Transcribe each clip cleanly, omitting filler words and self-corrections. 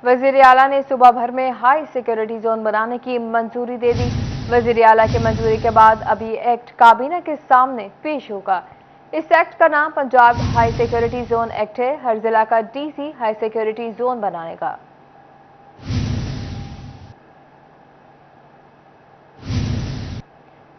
वजीर आला ने सूबा भर में हाई सिक्योरिटी जोन बनाने की मंजूरी दे दी। वजीर आला की मंजूरी के बाद अभी एक्ट काबीना के सामने पेश होगा। इस एक्ट का नाम Punjab high security zone act है। हर जिला का डीसी हाई सिक्योरिटी जोन बनाएगा।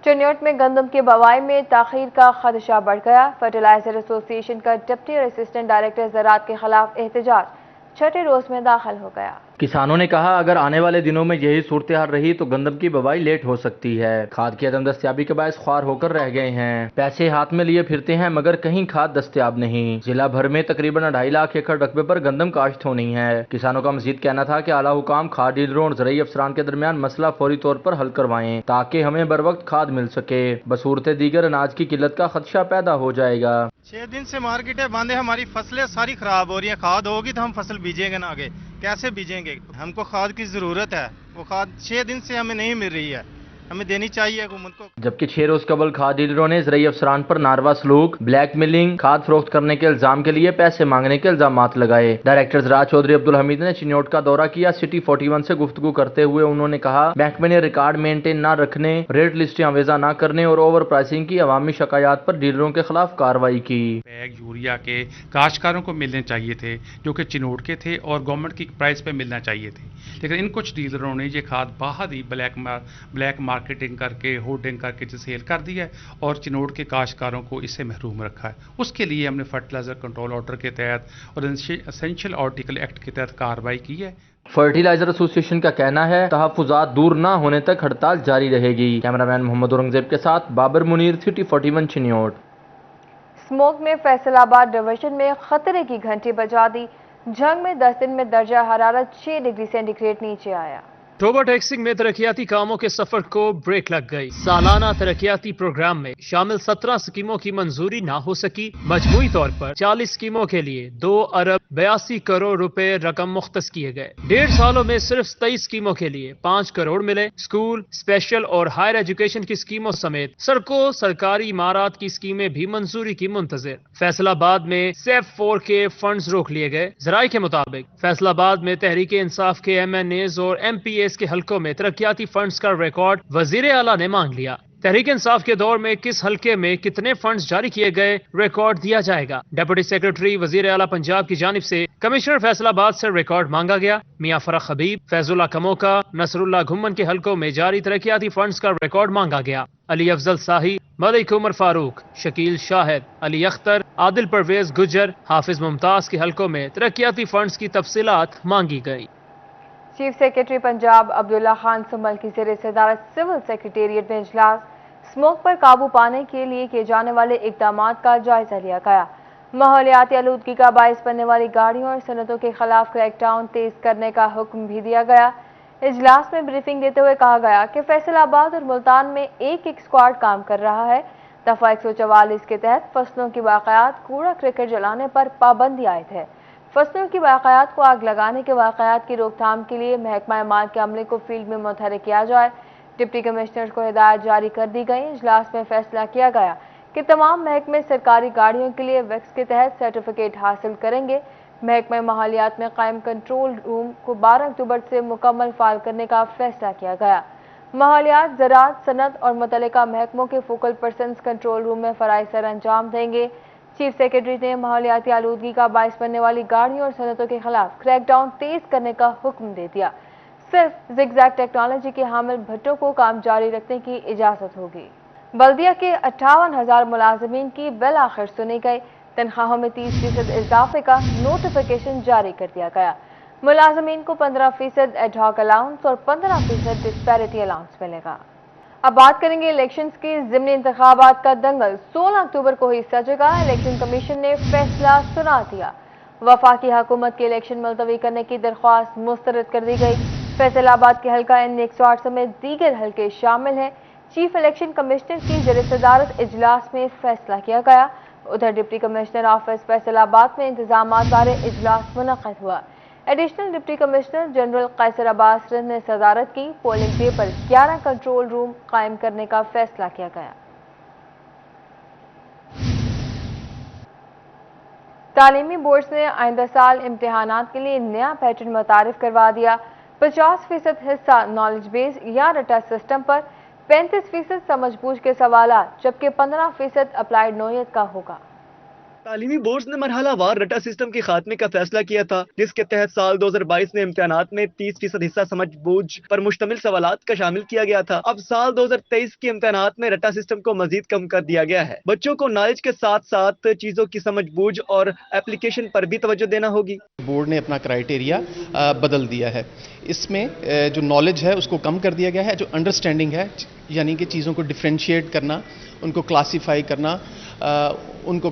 चिन्योट में गंदम की बवाई में ताखीर का खदशा बढ़ गया। फर्टिलाइजर एसोसिएशन का डिप्टी और असिस्टेंट डायरेक्टर ज़राअत के खिलाफ एहतजाज छठे रोज में दाखिल हो गया। किसानों ने कहा अगर आने वाले दिनों में यही सूरत हाल रही तो गंदम की बुवाई लेट हो सकती है। खाद की अदम दस्तयाबी के बायस ख्वार होकर रह गए हैं। पैसे हाथ में लिए फिरते हैं मगर कहीं खाद दस्तयाब नहीं। जिला भर में तकरीबन 2.5 लाख एकड़ रकबे पर गंदम काश्त होनी है। किसानों का मजीद कहना था कि आला हुकाम खाद डीलरों और ज़राई अफसरान के दरमियान मसला फौरी तौर पर हल करवाएं ताकि हमें बर वक्त खाद मिल सके। बसूरत दीगर अनाज की किल्लत का खदशा पैदा हो जाएगा। 6 दिन से मार्केटें बंद है, हमारी फसलें सारी खराब हो रही हैं। खाद होगी तो हम फसल बीजेंगे ना, आगे कैसे बीजेंगे? हमको खाद की जरूरत है, वो खाद 6 दिन से हमें नहीं मिल रही है, हमें देनी चाहिए हुकूमत को। जबकि 6 रोज कबल खाद डीलरों ने ज़राई अफसरान पर नारवा सलूक, ब्लैक मिलिंग, खाद फरोख्त करने के इल्जाम के लिए पैसे मांगने के इल्जामात लगाए। डायरेक्टर ज़राअत चौधरी अब्दुल हमीद ने चिन्योट का दौरा किया। सिटी 41 से गुफ्तगू करते हुए उन्होंने कहा महकमे ने रिकॉर्ड मेंटेन न रखने, रेट लिस्टें अवेजा न करने और ओवर प्राइसिंग की अवामी शिकायत पर डीलरों के खिलाफ कार्रवाई की। बैग यूरिया के काश्तकारों को मिलने चाहिए थे जो कि चिन्योट के थे और गवर्नमेंट की प्राइस पे मिलना चाहिए थे, लेकिन इन कुछ डीलरों ने ये खाद बाहर ही ब्लैक मार्केटिंग करके होर्डिंग करके जो सेल कर दिया है और चिन्योट के काश्तकारों को इससे महरूम रखा है। उसके लिए हमने फर्टिलाइजर कंट्रोल ऑर्डर के तहत और एसेंशियल आर्टिकल एक्ट के तहत कार्रवाई की है। फर्टिलाइजर एसोसिएशन का कहना है तहफ्फुज़ात दूर न होने तक हड़ताल जारी रहेगी। कैमरामैन मोहम्मद औरंगजेब के साथ बाबर मुनीर, सिटी 41 चिन्योट। स्मोक में फैसलाबाद डिवीजन में खतरे की घंटी बजा दी। जंग में 10 दिन में दर्जा हरारत 6 डिग्री सेंटीग्रेड नीचे आया। टोबा टैक्सिंग में तरक्याती कामों के सफर को ब्रेक लग गई। सालाना तरक्याती प्रोग्राम में शामिल 17 स्कीमों की मंजूरी ना हो सकी। मजमूई तौर पर 40 स्कीमों के लिए 2 अरब 82 करोड़ रुपए रकम मुख्तस किए गए। 1.5 सालों में सिर्फ 23 स्कीमों के लिए 5 करोड़ मिले। स्कूल, स्पेशल और हायर एजुकेशन की स्कीमों समेत सड़कों, सरकारी इमारत की स्कीमें भी मंजूरी की मुंतजिर। फैसलाबाद में सेफ 4 के फंड्स रोक लिए गए। जराये के मुताबिक फैसलाबाद में तहरीक इंसाफ के MNAs और MPAs के हलकों में तरक्याती फंड्स का रिकॉर्ड वजीर आला ने मांग लिया। तहरीक इंसाफ के दौर में किस हलके में कितने फंड्स जारी किए गए रिकॉर्ड दिया जाएगा। डिप्टी सेक्रेटरी वजीर आला पंजाब की जानिब से कमिश्नर फैसलाबाद से रिकॉर्ड मांगा गया। मियां फरख हबीब, फैजुल्ला कमोका, नसरुल्ला घुम्मन के हलकों में जारी तरक्याती फंड्स का रिकॉर्ड मांगा गया। अली अफजल साही, मलिक उमर फारूक, शकील शाहिद, अली अख्तर, आदिल परवेज गुजर, हाफिज मुमताज के हलकों में तरक्याती फंड्स की तफसीलात मांगी गई। Chief secretary Punjab Abdullah Khan Samuel की ज़ेर सदारत सिविल सेक्रेटेरिएट में इजलास। स्मोक पर काबू पाने के लिए किए जाने वाले इकदाम का जायजा लिया गया। माहौलियाती आलूदगी का बायस बनने वाली गाड़ियों और सनतों के खिलाफ क्रैकडाउन तेज करने का हुक्म भी दिया गया। इजलास में ब्रीफिंग देते हुए कहा गया कि फैसलाबाद और मुल्तान में एक स्क्वाड काम कर रहा है। दफा 144 के तहत फसलों की बाक़यात, कूड़ा क्रिकेट जलाने पर पाबंदी आयद है। फसलों की बाक़यात को आग लगाने के वाक़यात की रोकथाम के लिए महकमा माल के अमले को फील्ड में मुतहरिक किया जाए। डिप्टी कमिश्नर को हिदायत जारी कर दी गई। इजलास में फैसला किया गया कि तमाम महकमे सरकारी गाड़ियों के लिए वैक्स के तहत सर्टिफिकेट हासिल करेंगे। महकमा माहौलियात में कायम कंट्रोल रूम को 12 अक्टूबर से मुकम्मल फाल करने का फैसला किया गया। माहौलियात, ज़राअत, सनत और मुतल्लिका महकमों के फोकल पर्सन्स कंट्रोल रूम में फराइज़ सर अंजाम देंगे। चीफ सेक्रेटरी ने माहौलियाती आलूदगी का बायस बनने वाली गाड़ियों और सनतों के खिलाफ क्रैकडाउन तेज करने का हुक्म दे दिया। सिर्फ जिगजैग टेक्नोलॉजी के हामिल भट्टों को काम जारी रखने की इजाजत होगी। बल्दिया के 58,000 मुलाजमीन की बिल आखिर सुनी गई। तनख्वाहों में 30% इजाफे का नोटिफिकेशन जारी कर दिया गया। मुलाजमीन को 15% एडहॉक अलाउंस और 15% डिस्पैरिटी अलाउंस मिलेगा। अब बात करेंगे इलेक्शंस की। ज़िमनी इंतखाबात का दंगल 16 अक्टूबर को ही सजेगा। इलेक्शन कमीशन ने फैसला सुना दिया। वफाकी हुकूमत की इलेक्शन मुलतवी करने की दरख्वास्त मुस्तरद कर दी गई। फैसलाबाद के हल्का N108 समेत दीगर हल्के शामिल हैं। चीफ इलेक्शन कमिश्नर की ज़ेर सदारत इजलास में फैसला किया गया। उधर डिप्टी कमिश्नर ऑफिस फैसलाबाद में इंतजामात बारे इजलास मुनक़्क़िद हुआ। एडिशनल डिप्टी कमिश्नर जनरल कैसर अब्बास ने सदारत की। पोलिंग डे पर 11 कंट्रोल रूम कायम करने का फैसला किया गया। तालीमी बोर्ड्स ने आइंदा साल इम्तिहानात के लिए नया पैटर्न मुतारिफ करवा दिया। 50% हिस्सा नॉलेज बेस या रटा सिस्टम पर, 35% समझबूझ के सवालात, जबकि 15% अप्लाइड नोयत का होगा। तालीमी बोर्ड्स ने मरहलावार रटा सिस्टम के खात्मे का फैसला किया था, जिसके तहत साल 2022 में इम्तिहानात में 30% हिस्सा समझबूझ पर मुश्तमिल सवालात का शामिल किया गया था। अब साल 2023 के इम्तिहानात में रटा सिस्टम को मजीद कम कर दिया गया है। बच्चों को नॉलेज के साथ साथ चीजों की समझबूझ और एप्लीकेशन पर भी तवज्जो देना होगी। बोर्ड ने अपना क्राइटेरिया बदल दिया है। इसमें जो नॉलेज है उसको कम कर दिया गया है, जो अंडरस्टैंडिंग है यानी कि चीज़ों को डिफ्रेंशिएट करना, उनको क्लासीफाई करना, उनको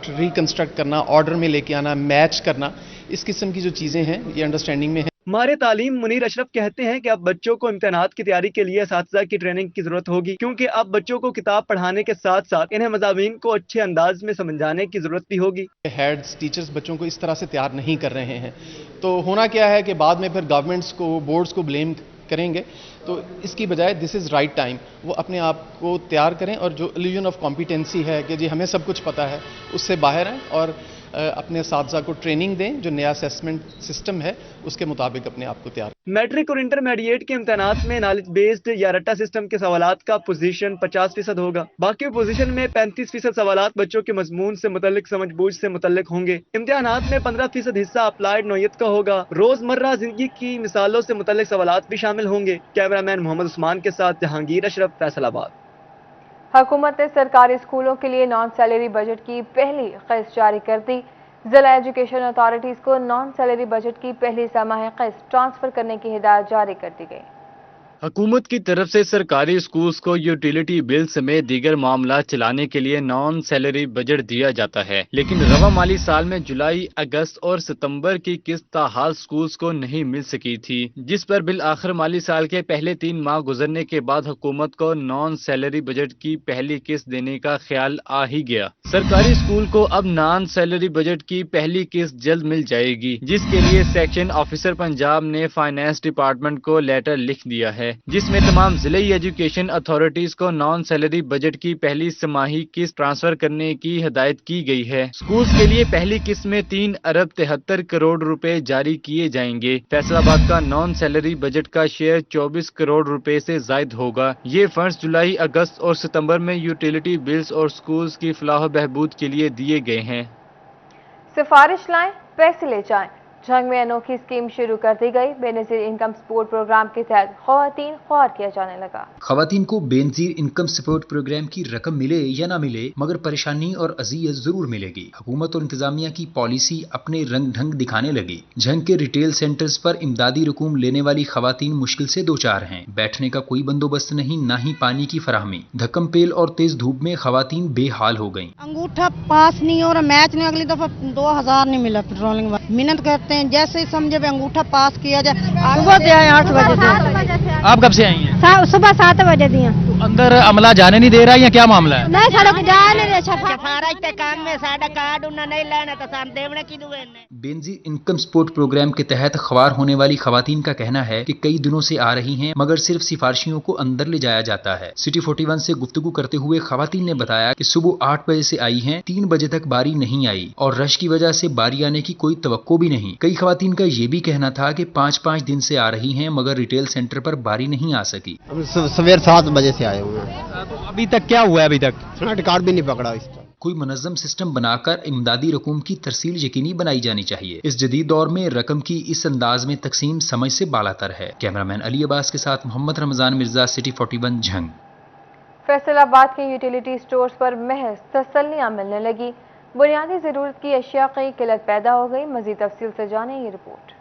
रिकंस्ट्रक्ट करना, ऑर्डर में लेके आना, मैच करना, इस किस्म की जो चीज़ें हैं ये अंडरस्टैंडिंग में है। माहिर तालीम मुनीर अशरफ कहते हैं कि अब बच्चों को इम्तिहानात की तैयारी के लिए असातिज़ा की ट्रेनिंग की जरूरत होगी, क्योंकि अब बच्चों को किताब पढ़ाने के साथ साथ इन्हें मज़ामीन को अच्छे अंदाज में समझाने की जरूरत भी होगी। हेड्स, टीचर्स बच्चों को इस तरह से तैयार नहीं कर रहे हैं, तो होना क्या है कि बाद में फिर गवर्नमेंट्स को, बोर्ड्स को ब्लेम करेंगे। तो इसकी बजाय दिस इज़ राइट टाइम, वो अपने आप को तैयार करें और जो इल्यूजन ऑफ कॉम्पिटेंसी है कि जी हमें सब कुछ पता है, उससे बाहर आएँ और अपने साथी को ट्रेनिंग दें। जो नया असेसमेंट सिस्टम है उसके मुताबिक अपने आप को तैयार। मैट्रिक और इंटरमीडिएट के इम्तिहानात में नॉलेज बेस्ड या रट्टा सिस्टम के सवालात का पोजीशन 50% होगा। बाकी पोजीशन में 35% सवालात बच्चों के मजमून से मुतल्लिक, समझबूझ से मुतल्लिक होंगे। इम्तिहानात में 15% हिस्सा अप्लाइड नौयत का होगा। रोजमर्रा जिंदगी की मिसालों से मुतल्लिक सवालात भी शामिल होंगे। कैमरामैन मोहम्मद उस्मान के साथ जहांगीर अशरफ, फैसलाबाद। हुकूमत ने सरकारी स्कूलों के लिए नॉन सैलरी बजट की पहली किस्त जारी कर दी। जिला एजुकेशन अथॉरिटीज को नॉन सैलरी बजट की पहली समाही किस्त ट्रांसफर करने की हिदायत जारी कर दी गई। हुकूमत की तरफ से सरकारी स्कूल्स को यूटिलिटी बिल समेत दीगर मामला चलाने के लिए नॉन सैलरी बजट दिया जाता है, लेकिन रवा माली साल में जुलाई, अगस्त और सितंबर की किस्त ताहाल स्कूल्स को नहीं मिल सकी थी, जिस पर बिल आखिर माली साल के पहले 3 माह गुजरने के बाद हुकूमत को नॉन सैलरी बजट की पहली किस्त देने का ख्याल आ ही गया। सरकारी स्कूल को अब नॉन सैलरी बजट की पहली किस्त जल्द मिल जाएगी, जिसके लिए सेक्शन ऑफिसर पंजाब ने फाइनेंस डिपार्टमेंट को लेटर लिख दिया है, जिसमें तमाम जिले एजुकेशन अथॉरिटीज को नॉन सैलरी बजट की पहली समाही किस्त ट्रांसफर करने की हिदायत की गई है। स्कूल्स के लिए पहली किस्त में 3 अरब 73 करोड़ रुपए जारी किए जाएंगे। फैसलाबाद का नॉन सैलरी बजट का शेयर 24 करोड़ रुपए से जायद होगा। ये फंड्स जुलाई, अगस्त और सितंबर में यूटिलिटी बिल्स और स्कूल्स की फलाह बहबूद के लिए दिए गए हैं। सिफारिश लाएं, पैसे ले जाएं। झंग में अनोखी स्कीम शुरू कर दी गई। बेनजीर इनकम सपोर्ट प्रोग्राम के तहत खवातीन ख्वार किया जाने लगा। खवातीन को बेनजीर इनकम सपोर्ट प्रोग्राम की रकम मिले या ना मिले, मगर परेशानी और अजियत जरूर मिलेगी। हुकूमत और इंतजामिया की पॉलिसी अपने रंग ढंग दिखाने लगी। झंग के रिटेल सेंटर्स पर इमदादी रकूम लेने वाली खवातीन मुश्किल से दो चार हैं। बैठने का कोई बंदोबस्त नहीं, ना ही पानी की फराहमी। धक्कम पेल और तेज धूप में खवातीन बेहाल हो गयी। अंगूठा पास नहीं हो रहा, मैच नहीं, अगली दफा 2000 नहीं मिला पेट्रोलिंग। मिन्नत करते हैं जैसे ही समझे अंगूठा पास किया जाए। सुबह से आए 8 बजे से। आप कब से आई हैं? सुबह 7 बजे दिया। तो अंदर अमला जाने नहीं दे रहा या क्या मामला है? नहीं सड़क जाने दे। सफारज के काम में साडा कार्ड उन्हें नहीं लेना तो सान देवने की दुए ने। बेनजीर इनकम सपोर्ट प्रोग्राम के तहत ख्वार होने वाली खवातीन का कहना है कि कई दिनों से आ रही हैं, मगर सिर्फ सिफारिशियों को अंदर ले जाया जाता है। सिटी 41 से गुफ्तगू करते हुए खवातीन ने बताया कि सुबह 8 बजे से आई हैं, 3 बजे तक बारी नहीं आई और रश की वजह से बारी आने की कोई तवक्को भी नहीं। कई खवातीन का ये भी कहना था कि 5-5 दिन से आ रही हैं, मगर रिटेल सेंटर पर बारी नहीं आ सकी। सवेर 7 बजे से आए हुए हैं। तो अभी तक क्या हुआ है? अभी तक कार्ड भी नहीं पकड़ा। इसका कोई मुनज़्ज़म सिस्टम बनाकर इमदादी रकूम की तरसील यकीनी बनाई जानी चाहिए। इस जदीद दौर में रकम की इस अंदाज में तकसीम समझ से बालातर है। कैमरामैन अली अब्बास के साथ मोहम्मद रमजान मिर्जा, सिटी 41 झंग। फैसलाबाद के यूटिलिटी स्टोर्स पर महज तसल्लियां मिलने लगी। बुनियादी जरूरत की अशिया की किल्लत पैदा हो गई। मजीद तफसील से जाने ये रिपोर्ट।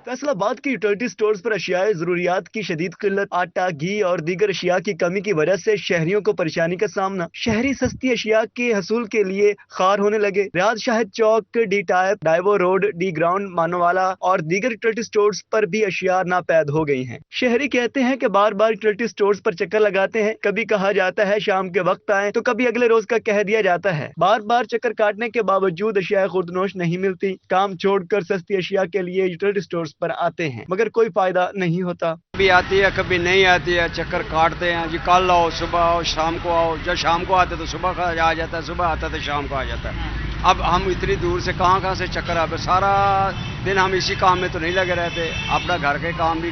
फैसलाबाद के यूटिलिटी स्टोर्स पर अशियाए जरूरियात की शदीद किल्लत, आटा, घी और दीगर अशिया की कमी की वजह से शहरियों को परेशानी का सामना। शहरी सस्ती अशिया के हसूल के लिए खार होने लगे। Riaz Shahid Chowk, D type, Daewoo road, D ground, Manawala और दीगर यूटिलिटी स्टोर्स पर भी अशिया नापैद हो गई हैं। शहरी कहते हैं कि बार बार यूटिलिटी स्टोर्स पर चक्कर लगाते हैं। कभी कहा जाता है शाम के वक्त आए तो कभी अगले रोज का कह दिया जाता है। बार बार चक्कर काटने के बावजूद अशिया खुर्दनोश नहीं मिलती। काम छोड़कर सस्ती अशिया के लिए यूटिलिटी स्टोर्स पर आते हैं, मगर कोई फायदा नहीं होता। कभी आती है, कभी नहीं आती है, चक्कर काटते हैं जी। कल आओ, सुबह आओ, शाम को आओ। जब शाम को आते तो सुबह का आ जाता है, सुबह आता तो शाम को आ जाता है। اب ہم اتنی دور سے کہاں سے چکر آ پہ سارا دن ہم اسی کام میں تو نہیں لگے رہتے، اپنا گھر کے کام بھی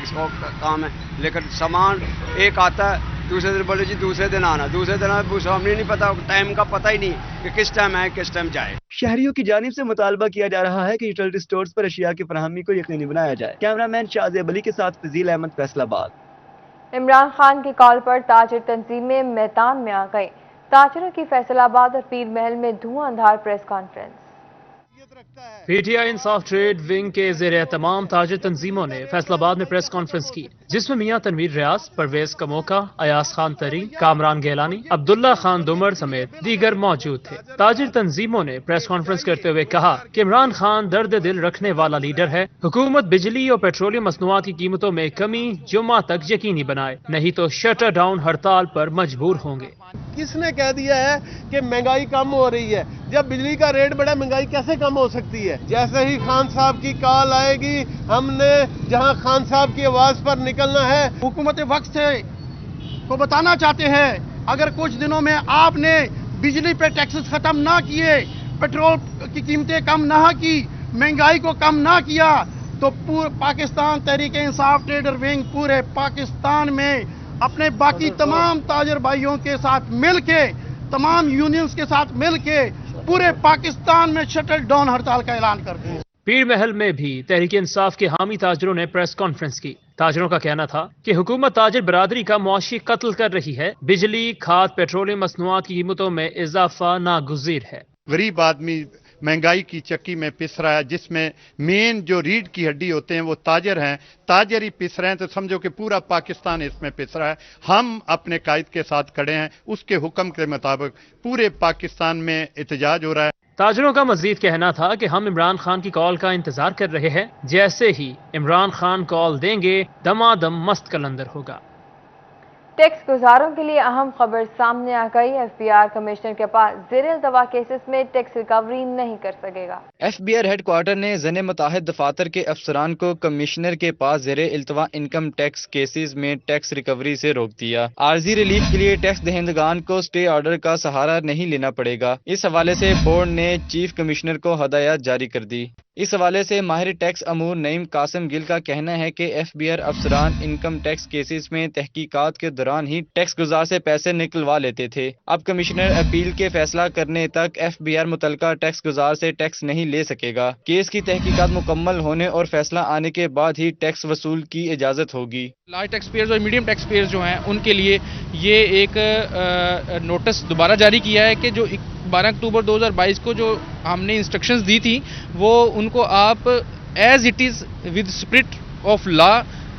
کام ہے، لیکن سامان ایک آتا ہے دوسرے دن بولے جی دوسرے دن آنا، دوسرے دن آنا، ہمیں نہیں پتا، ٹائم کا پتہ ہی نہیں کہ کس ٹائم آئے کس ٹائم جائے۔ شہریوں کی جانب سے مطالبہ کیا جا رہا ہے کہ یوٹیلٹی سٹورز پر اشیاء کی فراہمی کو یقینی بنایا جائے۔ کیمرامین شازیب علی کے ساتھ فضیل احمد، فیصل آباد۔ عمران خان کی کال پر تاجر تنظیمیں میدان میں آ گئی۔ تاجروں کی فیصل آباد اور پیر محل میں دھواں دھار press conference. P T I انصاف ٹریڈ ونگ کے زیر اہتمام تاجر تنظیموں نے فیصل آباد میں پریس کانفرنس کی، جس میں میاں تنویر ریاض، پرویز کموکا، ایاز خان تری، کامران گیلانی، عبداللہ خان دمر سمیت دیگر موجود تھے۔ تاجر تنظیموں نے پریس کانفرنس کرتے ہوئے کہا کہ عمران خان درد دل رکھنے والا لیڈر ہے، حکومت بجلی اور پیٹرولیم مصنوعات کی قیمتوں میں کمی جمعہ تک یقینی بنائے، نہیں تو شٹر ڈاؤن ہڑتال پر مجبور ہوں گے۔ کس نے کہہ دیا ہے کہ مہنگائی کم ہو رہی ہے؟ جب بجلی کا ریٹ بڑا، مہنگائی کیسے کم ہو سکتی ہے؟ جیسے ہی خان صاحب کی کال آئے گی، ہم نے جہاں خان صاحب کی آواز پر نکلنا ہے۔ حکومت وقت سے کو بتانا چاہتے ہیں، اگر کچھ دنوں میں آپ نے بجلی پہ ٹیکسز ختم نہ کیے، پیٹرول کی قیمتیں کم نہ کی، مہنگائی کو کم نہ کیا، تو پورے پاکستان تحریک انصاف ٹریڈر ونگ پورے پاکستان میں اپنے باقی تمام تاجر بھائیوں کے ساتھ مل کے، تمام یونینز کے ساتھ مل کے پورے پاکستان میں شٹل ڈاؤن ہڑتال کا اعلان کر دیں۔ پیر محل میں بھی تحریک انصاف کے حامی تاجروں نے پریس کانفرنس کی۔ تاجروں کا کہنا تھا کہ حکومت تاجر برادری کا معاشی قتل کر رہی ہے، بجلی، کھاد، پیٹرولیم مصنوعات کی قیمتوں میں اضافہ ناگزیر ہے۔ غریب آدمی مہنگائی کی چکی میں پس رہا ہے، جس میں مین جو ریڑھ کی ہڈی ہوتے ہیں وہ تاجر ہیں، تاجر ہی پس رہے ہیں، تو سمجھو کہ پورا پاکستان اس میں پس رہا ہے۔ ہم اپنے قائد کے ساتھ کھڑے ہیں، اس کے حکم کے مطابق پورے پاکستان میں احتجاج ہو رہا ہے۔ تاجروں کا مزید کہنا تھا کہ ہم عمران خان کی کال کا انتظار کر رہے ہیں، جیسے ہی عمران خان کال دیں گے دمادم مست کلندر ہوگا۔ ٹیکس گزاروں کے لیے اہم خبر سامنے آ گئی۔ ایف بی آر کمشنر کے پاس زیر التوا کیسز میں ٹیکس ریکوری نہیں کر سکے گا۔ F B R headquarter نے زن متحد دفاتر کے افسران کو کمشنر کے پاس زیر التوا انکم ٹیکس کیسز میں ٹیکس ریکوری سے روک دیا۔ عارضی ریلیف کے لیے ٹیکس دہندگان کو اسٹے آرڈر کا سہارا نہیں لینا پڑے گا۔ اس حوالے سے بورڈ نے چیف کمشنر کو ہدایات جاری کر دی۔ اس حوالے سے ماہر ٹیکس امور نعیم قاسم گل کا کہنا ہے کہ ایف بی آر افسران انکم ٹیکس کیسز میں تحقیقات کے دوران ہی ٹیکس گزار سے پیسے نکلوا لیتے تھے۔ اب کمشنر اپیل کے فیصلہ کرنے تک ایف بی آر متعلقہ ٹیکس گزار سے ٹیکس نہیں لے سکے گا۔ کیس کی تحقیقات مکمل ہونے اور فیصلہ آنے کے بعد ہی ٹیکس وصول کی اجازت ہوگی۔ لارج ٹیکس پیئرز اور میڈیم ٹیکس پیئرز جو ہیں ان کے لیے یہ ایک نوٹس دوبارہ جاری کیا ہے کہ جو 12 اکتوبر 2022 کو جو ہم نے انسٹرکشنز دی تھی وہ ان کو آپ as it is with spirit of law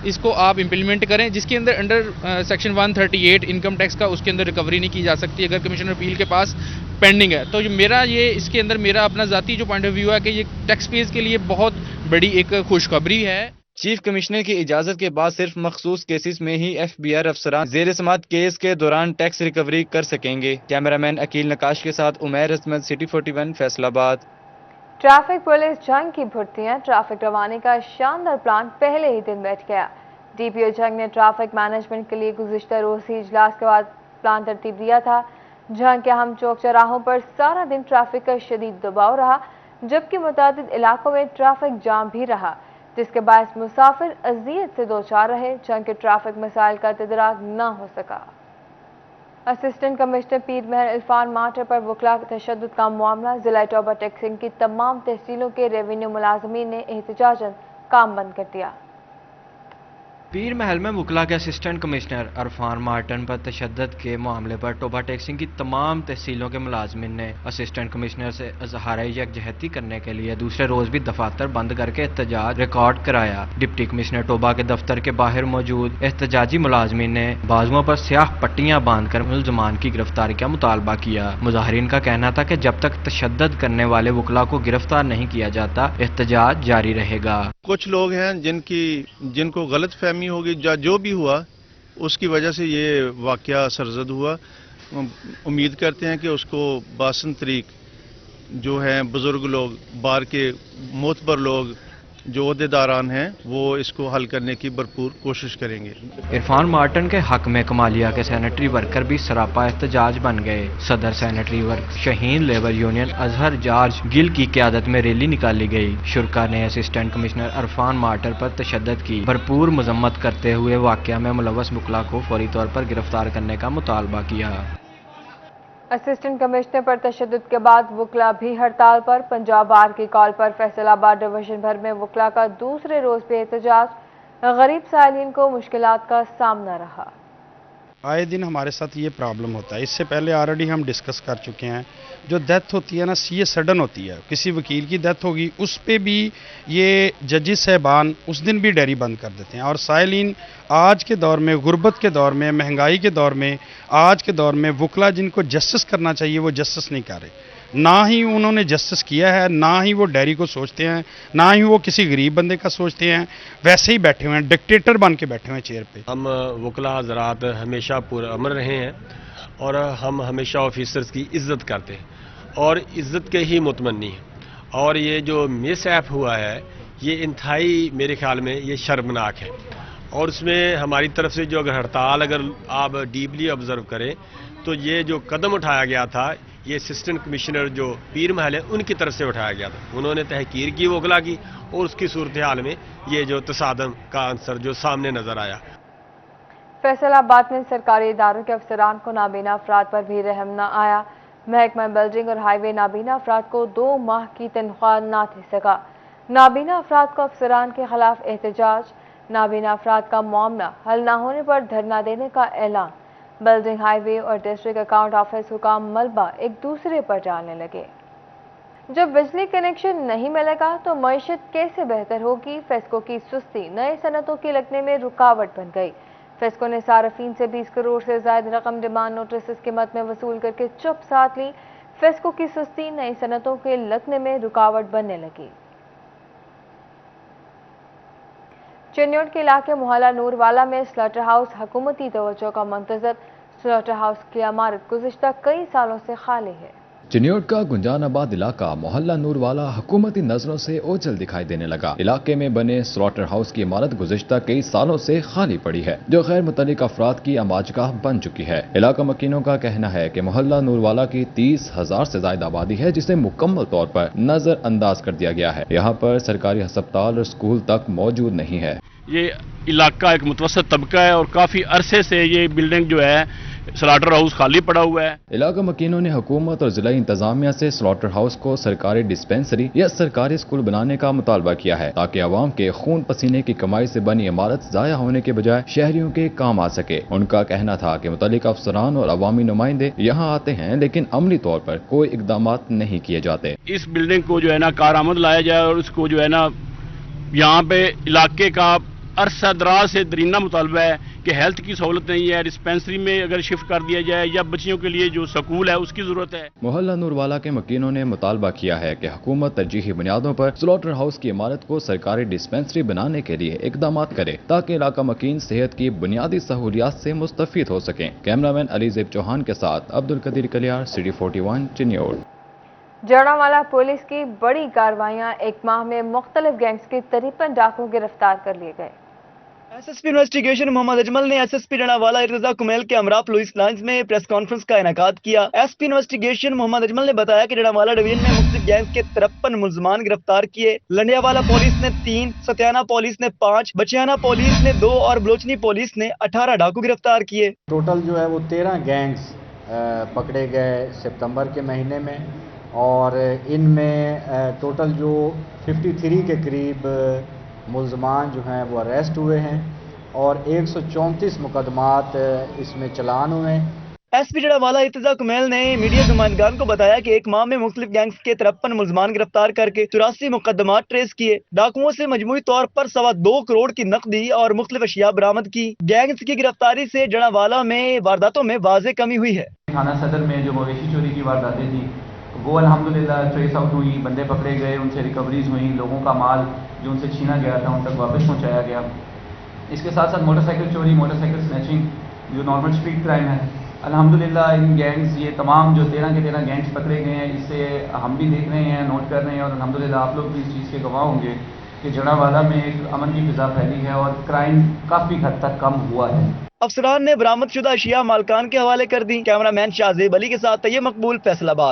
اس کو آپ امپلیمنٹ کریں، جس کے انڈر سیکشن 138 انکم ٹیکس کا اس کے اندر ریکوری نہیں کی جا سکتی اگر کمشنر اپیل کے پاس پینڈنگ ہے۔ تو اس کے اندر میرا اپنا ذاتی جو پوائنٹ آف ویو ہے کہ یہ ٹیکس پیئرز کے لیے بہت بڑی ایک خوشخبری ہے۔ چیف کمشنر کی اجازت کے بعد صرف مخصوص کیسز میں ہی ایف بی آر افسران زیر سماعت کیس کے دوران ٹیکس ریکوری کر سکیں گے۔ کیمرامین عقیل نقاش کے ساتھ عمیر عصمت، سٹی 41 فیصل آباد۔ ٹریفک پولیس جنگ کی بھرتیاں، ٹریفک روانی کا شاندار پلان پہلے ہی دن بیٹھ گیا۔ ڈی پی او جنگ نے ٹریفک مینجمنٹ کے لیے گزشتہ روز ہی اجلاس کے بعد پلان ترتیب دیا تھا۔ جنگ کے اہم چوک چوراہوں پر سارا دن ٹریفک کا شدید دباؤ رہا، جبکہ متعدد علاقوں میں ٹریفک جام بھی رہا، جس کے باعث مسافر اذیت سے دوچار رہے۔ جنگ کے ٹریفک مسائل کا تدارک نہ ہو سکا۔ اسسٹنٹ کمشنر پیر محل عرفان ماٹر پر وکلا تشدد کا معاملہ، ضلع ٹوبہ ٹیکسنگ کی تمام تحصیلوں کے ریونیو ملازمین نے احتجاجاً کام بند کر دیا۔ پیر محل میں وکلا کے اسسٹنٹ کمشنر عرفان مارٹن پر تشدد کے معاملے پر ٹوبہ ٹیکسنگ کی تمام تحصیلوں کے ملازمین نے اسسٹنٹ کمشنر سے اظہار یکجہتی کرنے کے لیے دوسرے روز بھی دفاتر بند کر کے احتجاج ریکارڈ کرایا۔ ڈپٹی کمشنر ٹوبہ کے دفتر کے باہر موجود احتجاجی ملازمین نے بازوؤں پر سیاہ پٹیاں باندھ کر ملزمان کی گرفتاری کا مطالبہ کیا۔ مظاہرین کا کہنا تھا کہ جب تک تشدد کرنے والے وکلا کو گرفتار نہیں کیا جاتا احتجاج جاری رہے گا۔ کچھ لوگ ہیں جن کو غلط فہمی ہوگی، جو بھی ہوا اس کی وجہ سے یہ واقعہ سرزد ہوا۔ امید کرتے ہیں کہ اس کو بآسن طریق جو ہیں بزرگ لوگ، بار کے معتبر لوگ जो अहदेदारान हैं वो इसको हल करने की भरपूर कोशिश करेंगे। इरफान मार्टन के हक में कमालिया के सैनिटरी वर्कर भी सरापा एहतजाज बन गए। सदर sanitary work Shaheen labour union Azhar George Gill की क़यादत में रैली निकाली गई। शुरा ने असिस्टेंट कमिश्नर इरफान मार्टन पर तशद्दुद की भरपूर मजम्मत करते हुए वाक़या में मुलव्वस वकला को फौरी तौर पर गिरफ्तार करने का मुतालबा किया। असिस्टेंट कमिश्नर पर तशद्दुद के बाद वकला भी हड़ताल पर। पंजाब बार की कॉल पर फैसलाबाद डिवीजन भर में वकला का दूसरे रोज भी एहतजाज। गरीब साइलिन को मुश्किलात का सामना रहा। आए दिन हमारे साथ ये प्रॉब्लम होता है। इससे पहले ऑलरेडी हम डिस्कस कर चुके हैं। जो डेथ होती है ना, ये सडन होती है। किसी वकील की डेथ होगी उस पे भी ये जजेस साहबान उस दिन भी डेयरी बंद कर देते हैं। और साइलिन आज के दौर में, गुर्बत के दौर में, महंगाई के दौर में, आज के दौर में वकला जिनको जस्टिस करना चाहिए वो जस्टिस नहीं कर रहे। ना ही उन्होंने जस्टिस किया है, ना ही वो डेयरी को सोचते हैं, ना ही वो किसी गरीब बंदे का सोचते हैं। वैसे ही बैठे हुए हैं, डिक्टेटर बन के बैठे हुए हैं चेयर पे। हम वकला हजरात हमेशा पुरअमन रहे हैं और हम हमेशा ऑफिसर्स की इज्जत करते हैं और इज्जत के ही मुतमन्नी हैं। और ये जो मिसहैप हुआ है ये इंतहाई मेरे ख्याल में ये शर्मनाक है। और उसमें हमारी तरफ से जो अगर हड़ताल अगर आप डीपली ऑब्जर्व करें तो ये जो कदम उठाया गया था ये असिस्टेंट कमिश्नर जो पीर महल है उनकी तरफ से उठाया गया था। उन्होंने तहकीर की वकला की और उसकी सूरत हाल में ये जो तसादम का आंसर जो सामने नजर आया। फैसलाबाद में सरकारी इदारों के अफसरान को नाबीना अफराद पर भी रहम न आया। महकमा बिल्डिंग और हाईवे नाबीना अफराद को 2 माह की तनख्वाह न दे सका। नाबीना अफराद को अफसरान के खिलाफ एहतजाज। नाबीना अफराद का मामला हल न होने पर धरना देने का ऐलान। बिल्डिंग, हाईवे और डिस्ट्रिक्ट अकाउंट ऑफिस हुकाम मलबा एक दूसरे पर डालने लगे। जब बिजली कनेक्शन नहीं मिलेगा तो मईशत कैसे बेहतर होगी? फेस्को की सुस्ती नए सनतों के लगने में रुकावट बन गई। फेस्को ने सार्फिन से 20 करोड़ से ज्यादा रकम डिमांड नोटिस कीमत में वसूल करके चुप साथ ली। फेस्को की सुस्ती नई सनतों के लगने में रुकावट बनने लगी। चिन्योट के इलाके मोहल्ला नूरवाला में स्लॉटर हाउस हुकूमती तवज्जो का मुंतज़र। स्लॉटर हाउस की इमारत गुज़िश्ता कई सालों से खाली है। चिन्योट का गुंजानाबाद इलाका मोहल्ला नूरवाला हुकूमती नजरों से ओझल दिखाई देने लगा। इलाके में बने स्लॉटर हाउस की इमारत गुज़िश्ता कई सालों से खाली पड़ी है जो गैर मुतल्लिक अफराद की अमाजगाह बन चुकी है। इलाका मकीनों का कहना है कि मोहल्ला नूरवाला की 30,000 से ज्यादा आबादी है जिसे मुकम्मल तौर पर नजरअंदाज कर दिया गया है। यहाँ पर सरकारी अस्पताल और स्कूल तक मौजूद नहीं है। ये इलाका एक मुतवसत तबका है और काफी अरसे से ये बिल्डिंग जो है स्लॉटर हाउस खाली पड़ा हुआ है। इलाका मकीनों ने हुकूमत और जिला इंतजामिया से स्लॉटर हाउस को सरकारी डिस्पेंसरी या सरकारी स्कूल बनाने का मुतालबा किया है ताकि आवाम के खून पसीने की कमाई से बनी इमारत जाया होने के बजाय शहरियों के काम आ सके। उनका कहना था कि मुतल्लिक अफसरान और अवामी नुमाइंदे यहाँ आते हैं लेकिन अमली तौर पर कोई इकदाम नहीं किए जाते। इस बिल्डिंग को जो है ना कारआमद लाया जाए और उसको जो है ना यहाँ पे इलाके का अरसा दराज से दरीना मुतालबा है कि हेल्थ की सहूलत नहीं है, डिस्पेंसरी में अगर शिफ्ट कर दिया जाए या बच्चियों के लिए जो स्कूल है उसकी जरूरत है। मोहल्ला नूरवाला के मकीनों ने मुतालबा किया है कि हुकूमत तरजीही बुनियादों पर स्लॉटर हाउस की इमारत को सरकारी डिस्पेंसरी बनाने के लिए इकदाम करे ताकि इलाका मकीन सेहत की बुनियादी सहूलियात से मुस्तफीद हो सकें। कैमरामैन अलीजेब चौहान के साथ अब्दुल कदीर कलियार, सिटी 41 चिन्योट। जड़ावाला पुलिस की बड़ी कार्रवाइयां। एक माह में मुख्तलिफ गैंग्स के 53 डाकू गिरफ्तार कर लिए गए। एसएसपी इन्वेस्टिगेशन मोहम्मद अजमल ने एसएसपी जड़ावाला इर्तिजा कुमैल के अमरा पुलिस लाइंस में प्रेस कॉन्फ्रेंस का इनेकाद किया। एसपी इन्वेस्टिगेशन मोहम्मद अजमल ने बताया कि जड़ावाला डिवीजन में मुख्तलिफ गैंग्स के 53 मुल्जमान गिरफ्तार किए। लंडियावाला पुलिस ने 3, सत्याना पुलिस ने 5, बचियाना पुलिस ने 2 और बलोचनी पुलिस ने 18 डाकू गिरफ्तार किए। टोटल जो है वो 13 गैंग्स पकड़े गए सितंबर के महीने में और इनमें टोटल जो 53 के करीब मुल्ज़मान जो हैं वो अरेस्ट हुए हैं और 134 मुकदमात इसमें चलान हुए। एसपी जड़ावाला इर्तिजा कुमैल ने मीडिया नुमाइंदगान को बताया कि एक माह में मुख्तलिफ गैंग्स के 53 मुल्ज़मान गिरफ्तार करके 84 मुकदमात ट्रेस किए। डाकुओं से मजमूई तौर पर 2.25 करोड़ की नकदी और मुख्तलिफ अशिया बरामद की। गैंग्स की गिरफ्तारी से जड़ावाला में वारदातों में वाज़ेह कमी हुई है। थाना सदर में जो मवेशी चोरी की वारदातें थी वो अल्हम्दुलिल्लाह ट्रेस आउट हुई, बंदे पकड़े गए, उनसे रिकवरीज हुई, लोगों का माल जो उनसे छीना गया था उन तक वापस पहुंचाया गया। इसके साथ साथ मोटरसाइकिल चोरी, मोटरसाइकिल स्नैचिंग जो नॉर्मल स्ट्रीट क्राइम है, अल्हम्दुलिल्लाह इन गैंग्स ये तमाम जो 13 के 13 गैंग्स पकड़े गए हैं इससे हम भी देख रहे हैं, नोट कर रहे हैं और अल्हम्दुलिल्लाह आप लोग भी इस चीज़ के गवाह होंगे کہ जड़ावाला में एक अमन की फिजा फैली है और क्राइम काफ़ी हद तक कम हुआ है। अफसरान ने बरामद शुदा अशिया मालकान के हवाले कर दी। कैमरामैन शाहजेब अली के साथ तैयब मकबूल, फैसलाबाद।